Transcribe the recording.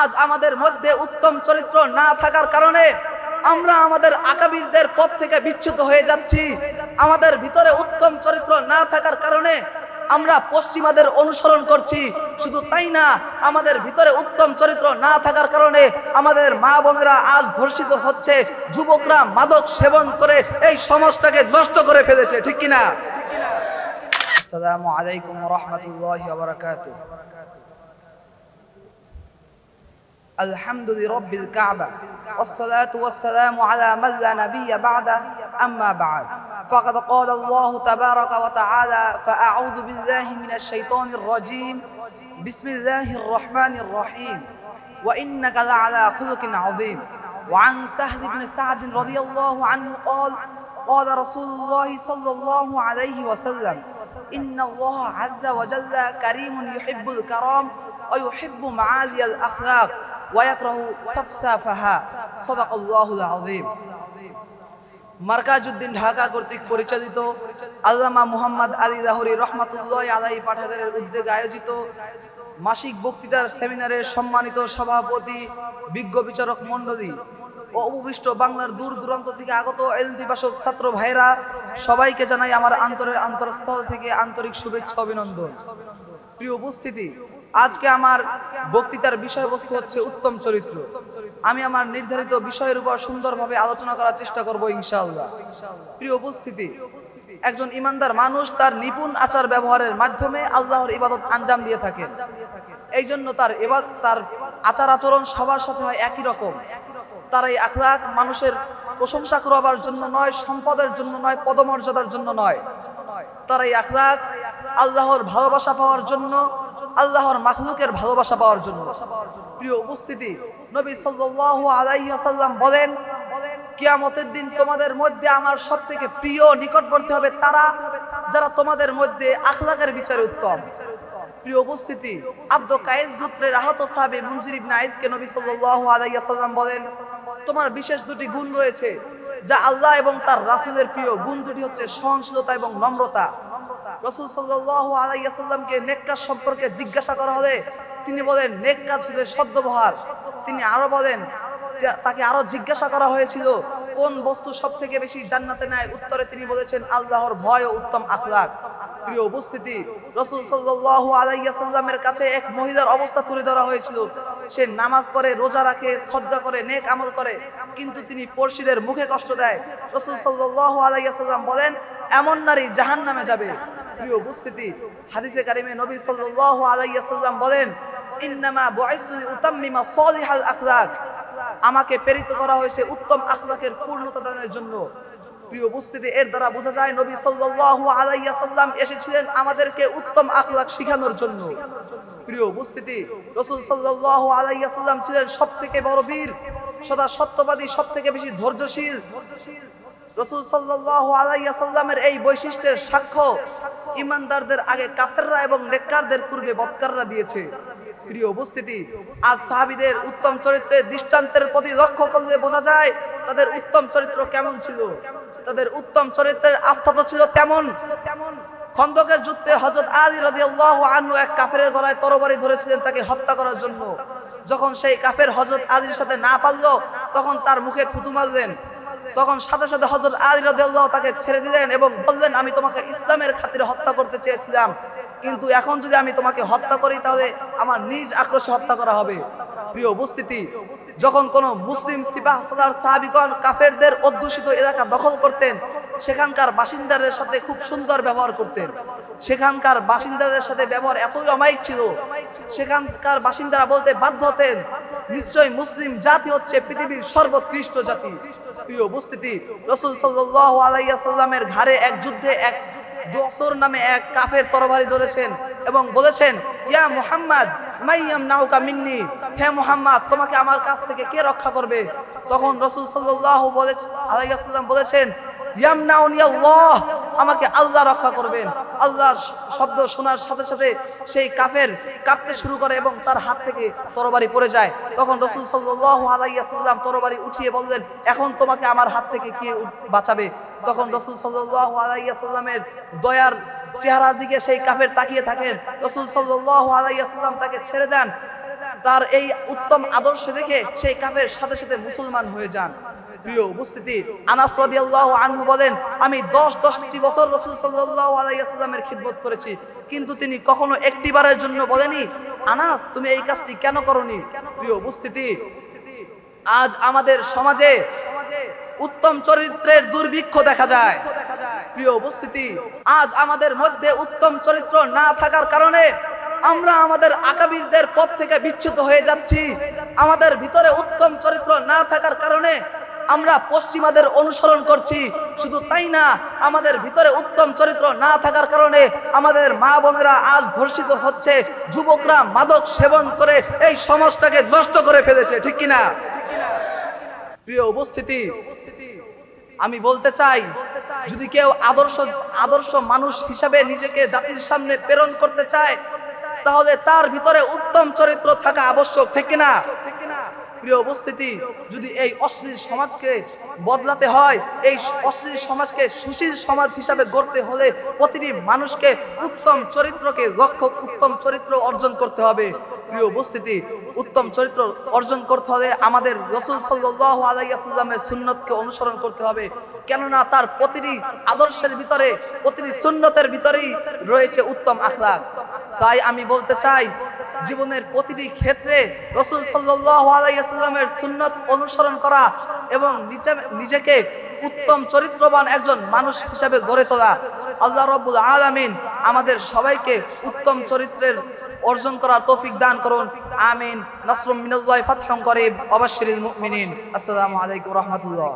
আজ আমাদের মধ্যে উত্তম চরিত্র না থাকার কারণে আমরা আমাদের আকাবিরদের পথ থেকে বিচ্যুত হয়ে যাচ্ছি। আমাদের ভিতরে উত্তম চরিত্র না থাকার কারণে আমরা পশ্চিমাদের অনুসরণ করছি। শুধু তাই না, আমাদের ভিতরে উত্তম চরিত্র না থাকার কারণে আমাদের মা বোনেরা আজ ধর্ষিত হচ্ছে, যুবকরা মাদক সেবন করে এই সমাজটাকে নষ্ট করে ফেলেছে, ঠিক কিনা? আসসালামু আলাইকুম ওয়া রাহমাতুল্লাহি ওয়া বারাকাতুহু। আলহামদুলিল্লাহি রাব্বিল কাবা والصلاة والسلام على من لا نبي بعده أما بعد فقد قال الله تبارك وتعالى فأعوذ بالله من الشيطان الرجيم بسم الله الرحمن الرحيم وإنك لعلى خلق عظيم وعن سهل بن سعد رضي الله عنه قال قال رسول الله صلى الله عليه وسلم إن الله عز وجل كريم يحب الكرام ويحب معالي الأخلاق ويكره سفسافها صدق الله العظيم। মার্কাজউদ্দিন ঢাকা কর্তৃক পরিচালিত আল্লামা মুহাম্মদ আলী লাহোরী রহমাতুল্লাহি আলাইহি পাঠাগারের উদ্যোগে আয়োজিত মাসিক বক্তৃতার সেমিনারের সম্মানিত সভাপতি, বিজ্ঞ বিচারক মণ্ডলী ও উপবিষ্ট বাংলার দূর দূরান্ত থেকে আগত এলএম পিপাসক ছাত্র ভাইরা, সবাইকে জানাই আমার অন্তরস্থল থেকে আন্তরিক শুভেচ্ছা অভিনন্দন। প্রিয় উপস্থিতি, আজকে আমার বক্তৃতার বিষয়বস্তু হচ্ছে উত্তম চরিত্র। আমি আমার নির্ধারিত বিষয়ের উপর সুন্দরভাবে আলোচনা করার চেষ্টা করব ইনশাআল্লাহ। প্রিয় উপস্থিতি, একজন ইমানদার মানুষ তার নিপুণ আচার ব্যবহারের মাধ্যমে আল্লাহর ইবাদত আঞ্জাম দিয়ে থাকেন। এই জন্য তার আচার আচরণ সবার সাথে হয় একই রকম। তার এই আখলাক মানুষের প্রশংসা করবার জন্য নয়, সম্পদের জন্য নয়, পদমর্যাদার জন্য নয়। তার এই আখলাক আল্লাহর ভালোবাসা পাওয়ার জন্য, আল্লাহর মাখলুকের ভালোবাসা পাওয়ার জন্য। প্রিয় উপস্থিতি, নবী সাল্লাল্লাহু আলাইহি ওয়াসাল্লাম বলেন, কিয়ামতের দিন তোমাদের মধ্যে আমার সবথেকে প্রিয় নিকটবর্তী হবে তারা যারা তোমাদের মধ্যে আখলাকের বিচারে উত্তম। প্রিয় উপস্থিতি, আব্দু কায়েস গোত্রের আহত সাহাবী মুনজির ইবনে আইসকে নবী সাল্লাল্লাহু আলাইহি ওয়াসাল্লাম বলেন, তোমার বিশেষ দুটি গুণ রয়েছে যা আল্লাহ এবং তার রাসূলের প্রিয়। গুণ দুটি হচ্ছে সহনশীলতা এবং নম্রতা। রাসূল সাল্লাল্লাহু আলাইহি ওয়াসাল্লামকে নেক কাজ সম্পর্কে জিজ্ঞাসা করা হলে তিনি বলেন নেক কাজ হচ্ছে সদ্ব্যবহার। তিনি আরো বলেন, তাকে আরো জিজ্ঞাসা করা হয়েছিল কোন বস্তু সবথেকে বেশি জান্নাতে নেয়, উত্তরে তিনি বলেছেন আল্লাহর ভয় ও উত্তম আখলাক। প্রিয় উপস্থিতি, রাসূল সাল্লাল্লাহু আলাইহি ওয়াসাল্লামের কাছে এক মহিলার অবস্থা তুলে ধরা হয়েছিল। সে নামাজ পড়ে, রোজা রাখে, সাদকা করে, নেক আমল করে, কিন্তু তিনি পড়শিদের মুখে কষ্ট দেয়। রাসূল সাল্লাল্লাহু আলাইহি ওয়াসাল্লাম বলেন এমন নারী জাহান্নামে যাবে। প্রিয় উপস্থিতি, হাদিসে কারিমে নবী সাল্লাল্লাহু আলাইহি ওয়াসাল্লাম বলেন ইন্নামা বুইসতু লিউতাম্মিমা সালিহাল আখলাক, আমাকে প্রেরিত করা হয়েছে উত্তম আখলাকের পূর্ণতা দানের জন্য। প্রিয় উপস্থিতি, এর দ্বারা বোঝা যায় নবী সাল্লাল্লাহু আলাইহি ওয়াসাল্লাম এসেছিলেন আমাদেরকে উত্তম আখলাক শেখানোর জন্য। প্রিয় উপস্থিতি, রাসূল সাল্লাল্লাহু আলাইহি ওয়াসাল্লাম ছিলেন সবথেকে বড় বীর, সদা সত্যবাদী, সবথেকে বেশি ধৈর্যশীল। রাসূল সাল্লাল্লাহু আলাইহি ওয়াসাল্লামের এই বৈশিষ্ট্যের সাক্ষ্য ইমানদারদের আগে কাফেররা এবং নেককারদের পূর্বে বদকাররা দিয়েছে। প্রিয় উপস্থিতি, আজ সাহাবীদের উত্তম চরিত্রের দৃষ্টান্তের প্রতি লক্ষ্য করলে বোঝা যায় তাদের উত্তম চরিত্র কেমন ছিল। তাদের উত্তম চরিত্রের আস্থা তো ছিল তেমন। খন্দকের যুদ্ধে হযরত আলী রাদিয়াল্লাহু আনহু এক কাফেরের গলায় তরবারি ধরেছিলেন তাকে হত্যা করার জন্য। যখন সেই কাফের হযরত আলীর সাথে না পারল, তখন তার মুখে থুতু মারলেন। তখন সাথে সাথে হযরত আলী রাদিয়াল্লাহু তাকে ছেড়ে দিলেন এবং বললেন, আমি তোমাকে ইসলামের খাতিরে হত্যা করতে চেয়েছিলাম, কিন্তু এখন যদি আমি তোমাকে হত্যা করি তাহলে আমার নিজ আক্রোশে হত্যা করা হবে। প্রিয় উপস্থিতি, যখন কোন মুসলিম সিপাহ সালার সাহাবীগণ কাফেরদের অধ্যুষিত এলাকা দখল করতেন, সেখানকার বাসিন্দাদের সাথে খুব সুন্দর ব্যবহার করতেন। সেখানকার বাসিন্দাদের সাথে ব্যবহার এতই অমায়িক ছিল, সেখানকার বাসিন্দারা বলতে বাধ্য হতেন নিশ্চয় মুসলিম জাতি হচ্ছে পৃথিবীর সর্বোৎকৃষ্ট জাতি। প্রিয় উপস্থিতি, রাসূল সাল্লাল্লাহু আলাইহি ওয়াসাল্লামের ঘাড়ে এক যুদ্ধে এক দুসর নামে এক কাফের তরবারি ধরেছেন এবং বলেছেন, ইয়া মুহাম্মদ মাইয়াম নাউকা মিন্নি, হে মুহাম্মদ তোমাকে আমার কাছ থেকে কে রক্ষা করবে? তখন রাসূল সাল্লাল্লাহু আলাইহি ওয়াসাল্লাম বলেছেন, ইয়ামনাউনি আল্লাহ, আমাকে আল্লাহ রক্ষা করবেন। আল্লাহর শব্দ শোনার সাথে সাথে সেই কাফের কাঁপতে শুরু করে এবং তার হাত থেকে তরবারি পড়ে যায়। তখন রাসূল সাল্লাল্লাহু আলাইহি ওয়াসাল্লাম তরবারি উঠিয়ে বললেন, এখন তোমাকে আমার হাত থেকে কে বাঁচাবে? তখন রাসূল সাল্লাল্লাহু আলাইহি ওয়াসাল্লামের দয়ার চেহারার দিকে সেই কাফের তাকিয়ে থাকেন। রাসূল সাল্লাল্লাহু আলাইহি ওয়াসাল্লাম তাকে ছেড়ে দেন। তার এই উত্তম আদর্শ দেখে সেই কাফের সাথে সাথে মুসলমান হয়ে যান। প্রিয় উপস্থিতি, আনাস রাদিয়াল্লাহু আনহু বলেন, আমি 10টি বছর রাসূল সাল্লাল্লাহু আলাইহি ওয়াসাল্লামের খিদমত করেছি, কিন্তু তিনি কখনো একটিবারের জন্য বলেনি, আনাস তুমি এই কাজটি কেন করনি। প্রিয় উপস্থিতি, আজ আমাদের সমাজে উত্তম চরিত্রের দুর্ভিক্ষ দেখা যায়। প্রিয় উপস্থিতি, আজ আমাদের মধ্যে উত্তম চরিত্র না থাকার কারণে আমরা আমাদের আকাবিরদের পথ থেকে বিচ্যুত হয়ে যাচ্ছি। আমাদের ভিতরে উত্তম চরিত্র না থাকার কারণে আমরা পশ্চিমাদের অনুসরণ করছি। শুধু তাই না, আমাদের ভিতরে উত্তম চরিত্র না থাকার কারণে আমাদের মা বোনেরা আজ ধর্ষিত হচ্ছে, যুবকরা মাদক সেবন করে এই সমাজটাকে নষ্ট করে ফেলেছে, ঠিক কিনা? প্রিয় উপস্থিতি, আমি বলতে চাই, যদি কেউ আদর্শ মানুষ হিসাবে নিজেকে জাতির সামনে প্রেরণ করতে চায়, তাহলে তার ভিতরে উত্তম চরিত্র থাকা আবশ্যক, ঠিক কিনা? প্রিয় উপস্থিতি, যদি এই অশ্লীল সমাজকে বদলাতে হয়, এই অশ্লীল সমাজকে সুশীল সমাজ হিসাবে গড়তে হলে প্রতিটি মানুষকে উত্তম চরিত্র অর্জন করতে হবে। প্রিয় উপস্থিতি, উত্তম চরিত্র অর্জন করতে হলে আমাদের রাসূল সাল্লাল্লাহু আলাইহি ওয়াসাল্লামের সুন্নতকে অনুসরণ করতে হবে। কেননা তার প্রতিটি আদর্শের ভিতরে, প্রতিটি সুন্নতের ভিতরেই রয়েছে উত্তম আখলাক। তাই আমি বলতে চাই, জীবনের প্রতিটি ক্ষেত্রে রাসূল সাল্লাল্লাহু আলাইহি ওয়াসাল্লামের সুন্নত অনুসরণ করা এবং নিজেকে উত্তম চরিত্রবান একজন মানুষ হিসেবে গড়ে তোলা। আল্লাহ রাব্বুল আলামিন আমাদের সবাইকে উত্তম চরিত্রের অর্জন করার তৌফিক দান করুন। আমিন। নাসরুম মিনাল্লাহি ফাতহুন করিব ওয়া বাশশিরিল মুমিনিন। আসসালামু আলাইকুম ওয়া রাহমাতুল্লাহ।